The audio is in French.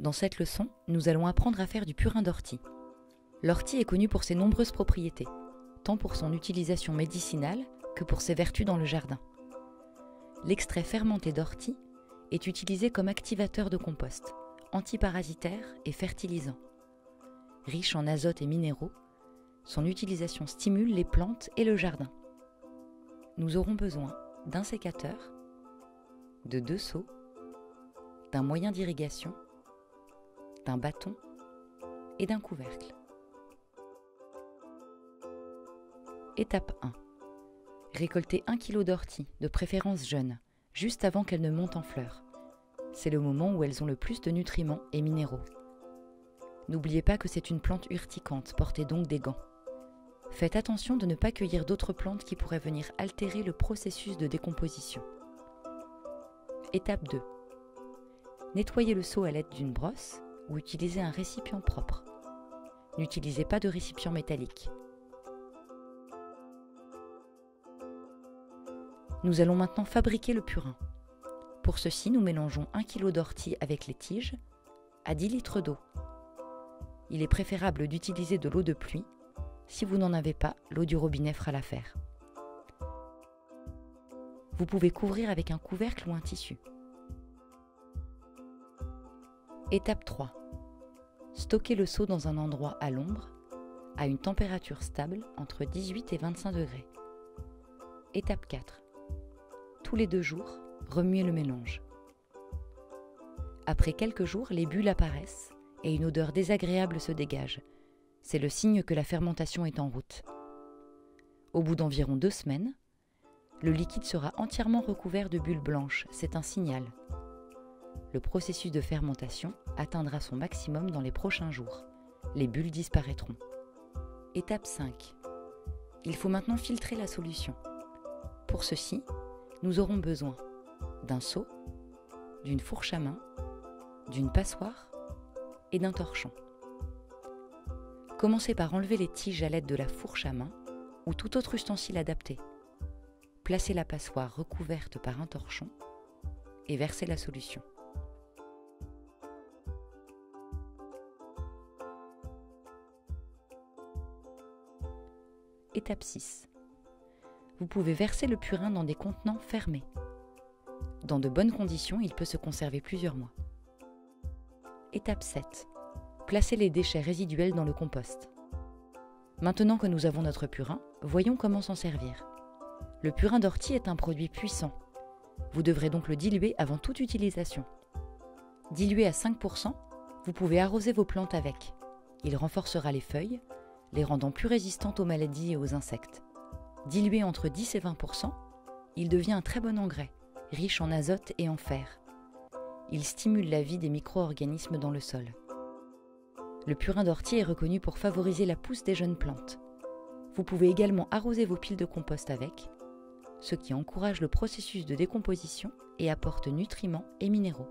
Dans cette leçon, nous allons apprendre à faire du purin d'ortie. L'ortie est connue pour ses nombreuses propriétés, tant pour son utilisation médicinale que pour ses vertus dans le jardin. L'extrait fermenté d'ortie est utilisé comme activateur de compost, antiparasitaire et fertilisant. Riche en azote et minéraux, son utilisation stimule les plantes et le jardin. Nous aurons besoin d'un sécateur, de 2 seaux, d'un moyen d'irrigation, d'un bâton et d'un couvercle. Étape 1. Récoltez 1 kg d'ortie, de préférence jeune, juste avant qu'elles ne montent en fleurs. C'est le moment où elles ont le plus de nutriments et minéraux. N'oubliez pas que c'est une plante urticante, portez donc des gants. Faites attention de ne pas cueillir d'autres plantes qui pourraient venir altérer le processus de décomposition. Étape 2. Nettoyez le seau à l'aide d'une brosse ou utilisez un récipient propre. N'utilisez pas de récipient métallique. Nous allons maintenant fabriquer le purin. Pour ceci, nous mélangeons 1 kg d'ortie avec les tiges à 10 litres d'eau. Il est préférable d'utiliser de l'eau de pluie. Si vous n'en avez pas, l'eau du robinet fera l'affaire. Vous pouvez couvrir avec un couvercle ou un tissu. Étape 3. Stockez le seau dans un endroit à l'ombre, à une température stable entre 18 et 25 degrés. Étape 4. Tous les 2 jours, remuez le mélange. Après quelques jours, les bulles apparaissent et une odeur désagréable se dégage. C'est le signe que la fermentation est en route. Au bout d'environ 2 semaines, le liquide sera entièrement recouvert de bulles blanches, c'est un signal. Le processus de fermentation atteindra son maximum dans les prochains jours. Les bulles disparaîtront. Étape 5. Il faut maintenant filtrer la solution. Pour ceci, nous aurons besoin d'un seau, d'une fourche à main, d'une passoire et d'un torchon. Commencez par enlever les tiges à l'aide de la fourche à main ou tout autre ustensile adapté. Placez la passoire recouverte par un torchon et versez la solution. Étape 6. Vous pouvez verser le purin dans des contenants fermés. Dans de bonnes conditions, il peut se conserver plusieurs mois. Étape 7. Placez les déchets résiduels dans le compost. Maintenant que nous avons notre purin, voyons comment s'en servir. Le purin d'ortie est un produit puissant. Vous devrez donc le diluer avant toute utilisation. Dilué à 5%, vous pouvez arroser vos plantes avec. Il renforcera les feuilles, les rendant plus résistantes aux maladies et aux insectes. Dilué entre 10 et 20%, il devient un très bon engrais, riche en azote et en fer. Il stimule la vie des micro-organismes dans le sol. Le purin d'ortie est reconnu pour favoriser la pousse des jeunes plantes. Vous pouvez également arroser vos piles de compost avec, ce qui encourage le processus de décomposition et apporte nutriments et minéraux.